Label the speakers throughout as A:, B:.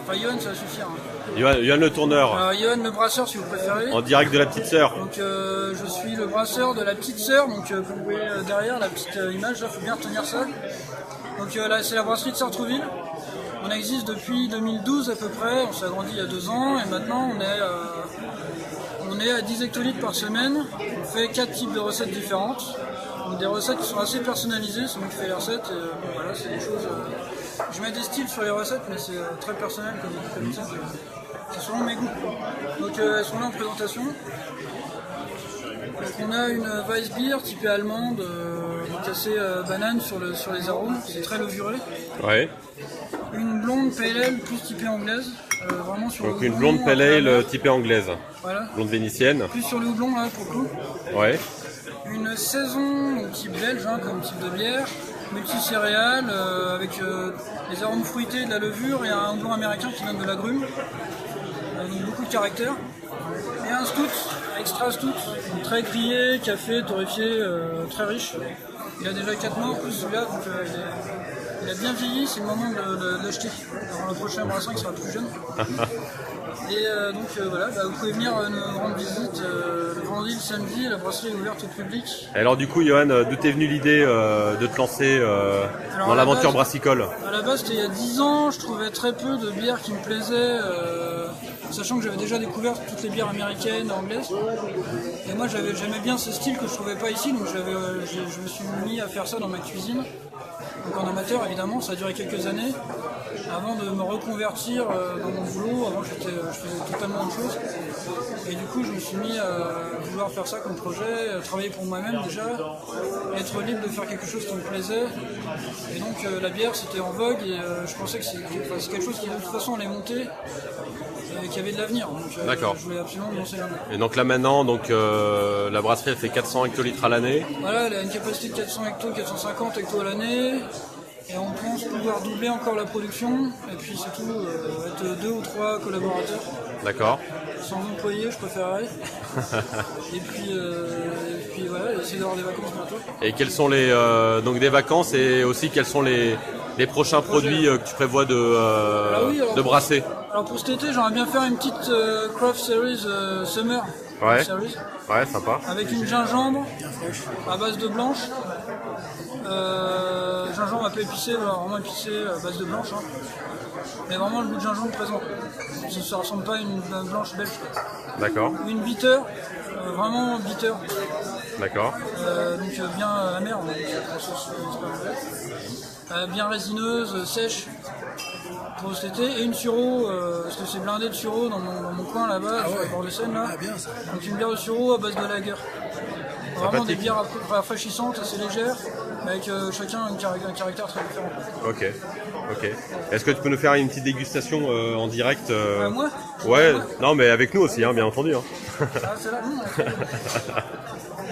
A: Enfin, Johan, ça va suffire. Hein.
B: Johan le tourneur,
A: Johan le brasseur, si vous préférez.
B: en direct de la petite sœur.
A: Donc, je suis le brasseur de la petite sœur. Donc, vous voyez derrière la petite image, là, il faut bien retenir ça. Donc, là, c'est la brasserie de Sartrouville. On existe depuis 2012 à peu près. On s'est agrandi il y a 2 ans. Et maintenant, on est à 10 hectolitres par semaine. On fait 4 types de recettes différentes. Donc, des recettes qui sont assez personnalisées. C'est moi qui fais les recettes. Et, bon, voilà, c'est des choses. Je mets des styles sur les recettes, mais c'est très personnel comme ça. C'est selon mes goûts. Donc elles sont là en présentation. Donc, on a une Weissbier typée allemande, donc assez banane sur les arômes, c'est très levuré.
B: Ouais.
A: Une blonde pale ale plus typée anglaise, vraiment sur
B: Donc
A: le
B: une
A: houblon,
B: blonde pale ale typée anglaise.
A: Voilà.
B: Blonde vénitienne.
A: Plus sur le houblon là pour le coup.
B: Ouais.
A: Une saison donc, type belge, hein, comme type de bière, multicéréales, avec des arômes fruités, de la levure et un houblon américain qui donne de l'agrumes. Donc beaucoup de caractère. Et un stout, extra stout, donc très grillé, café, torréfié, très riche. Il a déjà 4 mois en plus celui-là, donc il a bien vieilli, c'est le moment de l'acheter. Avant le prochain brassin qui sera plus jeune. Et donc voilà, bah, vous pouvez venir nous rendre visite le vendredi, le samedi, la brasserie est ouverte au public.
B: Et alors du coup, Johan, d'où t'es venue l'idée de te lancer dans l'aventure brassicole?
A: À la base, c'était il y a 10 ans, je trouvais très peu de bières qui me plaisaient, sachant que j'avais déjà découvert toutes les bières américaines, anglaises. Et moi, j'aimais bien ce style que je trouvais pas ici, donc je me suis mis à faire ça dans ma cuisine. Donc en amateur, évidemment, ça a duré quelques années. Avant de me reconvertir dans mon boulot, avant je faisais totalement autre chose. Et du coup je me suis mis à vouloir faire ça comme projet, travailler pour moi-même déjà, être libre de faire quelque chose qui me plaisait. Et donc la bière c'était en vogue et je pensais que c'est quelque chose qui de toute façon allait monter et qui avait de l'avenir. Donc
B: D'accord.
A: je voulais absolument me lancer là-dedans.
B: Et donc là maintenant, donc, la brasserie elle fait 400 hectolitres à l'année.
A: Voilà, elle a une capacité de 400 hectos, 450 hectos à l'année. Et on pense pouvoir doubler encore la production, et puis c'est tout, être 2 ou 3 collaborateurs.
B: D'accord.
A: Sans employés, je préférerais. et puis voilà, essayer d'avoir des vacances bientôt.
B: Et quels sont donc des vacances et aussi quels sont les prochains produits que tu prévois de brasser?
A: Alors pour cet été, j'aimerais bien faire une petite Craft Series Summer.
B: Ouais.
A: Series,
B: Ouais, sympa.
A: avec une gingembre à base de blanche. Gingembre un peu épicé, vraiment épicé à base de blanche. Hein. Mais vraiment le goût de gingembre présent. Ça ne ressemble pas à une blanche belge.
B: D'accord.
A: Une bitter, vraiment bitter.
B: D'accord.
A: Donc bien amère, bien résineuse, sèche pour cet été. Et une sureau, parce que c'est blindé de sureau dans mon coin là-bas, sur le bord de Seine là.
C: bien, ça.
A: Donc une bière de sureau à base de lager. Vraiment des bières rafraîchissantes, assez légères, mais avec chacun un caractère très différent.
B: Ok. Ok. Est-ce que tu peux nous faire une petite dégustation en direct
A: Moi
B: Ouais. Non, mais avec nous aussi, hein, bien entendu. Hein.
A: Ah, c'est là.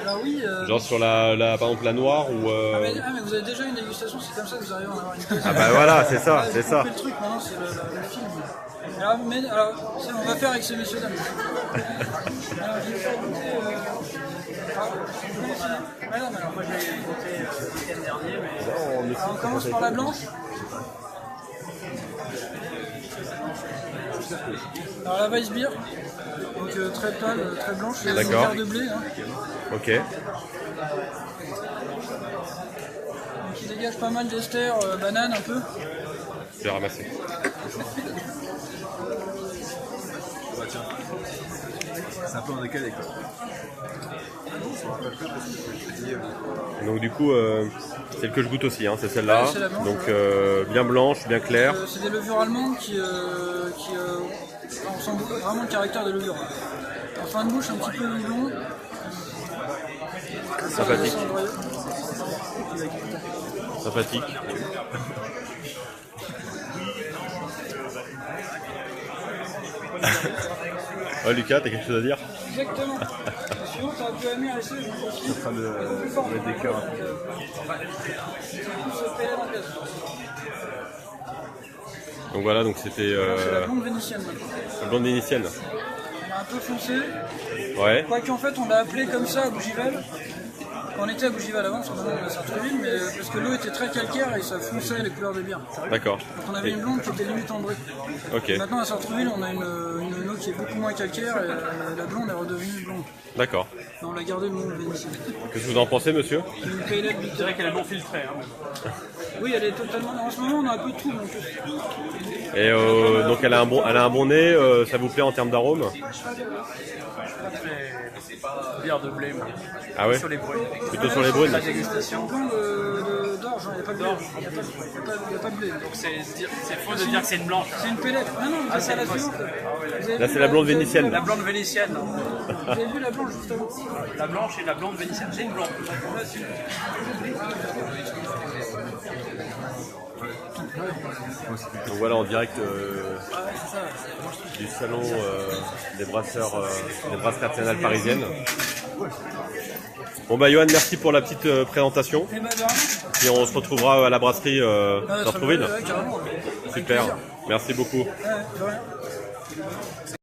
A: Alors oui.
B: Genre sur par exemple la noire ou.
A: Mais vous avez déjà une dégustation, c'est comme ça que vous arrivez à en avoir une deuxième.
B: Ah bah voilà, c'est ça, c'est ça.
A: Le truc maintenant, c'est le film. Alors, on va faire avec ces messieurs dames. Alors, je vais faire goûter. Non, mais alors moi j'ai goûté le week-end dernier, mais. Alors, on commence par la blanche. Alors la Weissbier, donc très pâle, très blanche, c'est une
B: D'accord.
A: bière de blé. Hein.
B: Ok.
A: Donc il dégage pas mal d'ester, banane un peu.
B: Je vais ramasser.
C: C'est un peu en décalé quoi.
B: Donc du coup, celle que je goûte aussi, hein, c'est celle-là.
A: Ouais, c'est la blanche,
B: Donc bien blanche, bien claire.
A: C'est des levures allemandes qui on sent vraiment le caractère des levures. En fin de bouche, un petit peu de houblon.
B: Sympathique. Sympathique. Oh Lucas, t'as quelque chose à dire?
A: Exactement. Sinon, t'aurais pu aimer assez.
C: Je suis en train de mettre des cœurs.
B: Donc voilà, donc c'était
A: C'est la blonde vénitienne.
B: la blonde vénitienne.
A: Elle est un peu foncée.
B: Ouais.
A: Quoique en fait, on l'a appelée comme ça à Bougival. On était à Bougival avant, parce qu'on est à Sartreville, mais parce que l'eau était très calcaire et ça fonçait les couleurs des bières.
B: D'accord.
A: Donc on avait une blonde qui était limite ambrée.
B: Ok.
A: Maintenant à Sartreville, on a une eau qui est beaucoup moins calcaire et la blonde est redevenue blonde.
B: D'accord.
A: Mais on l'a gardé le nom vénitien.
B: Qu'est-ce que vous en pensez, monsieur?
A: Une pale ale
D: Je dirais qu'elle est non filtrée. Hein,
A: Oui, elle est totalement. En ce moment, on a un peu de tout. Donc...
B: Et donc elle a un bon nez, ça vous plaît en termes d'arôme?
D: bière de blé.
B: Ah ouais?
D: Sur les brunes.
B: Plutôt sur les brunes?
D: La dégustation.
A: D'orge, il n'y a pas de blé. Il n'y a pas de blé.
D: Donc c'est faux de dire que c'est une blanche.
A: C'est une pellette. Non, non, c'est la suivante.
B: Là, c'est la blonde vénitienne.
D: La blonde vénitienne.
A: Vous avez vu la blanche juste avant?
D: La blanche et la blonde vénitienne. J'ai une blonde.
B: Donc voilà, en direct du salon des brasseurs, des brasseries artisanales parisiennes. Bon bah Johan, merci pour la petite présentation.
A: Et bah, de rien.
B: Et on se retrouvera à la brasserie de
A: Très
B: Sartreville.
A: bien, ouais, carrément.
B: Super, merci beaucoup.
A: Ouais, de rien.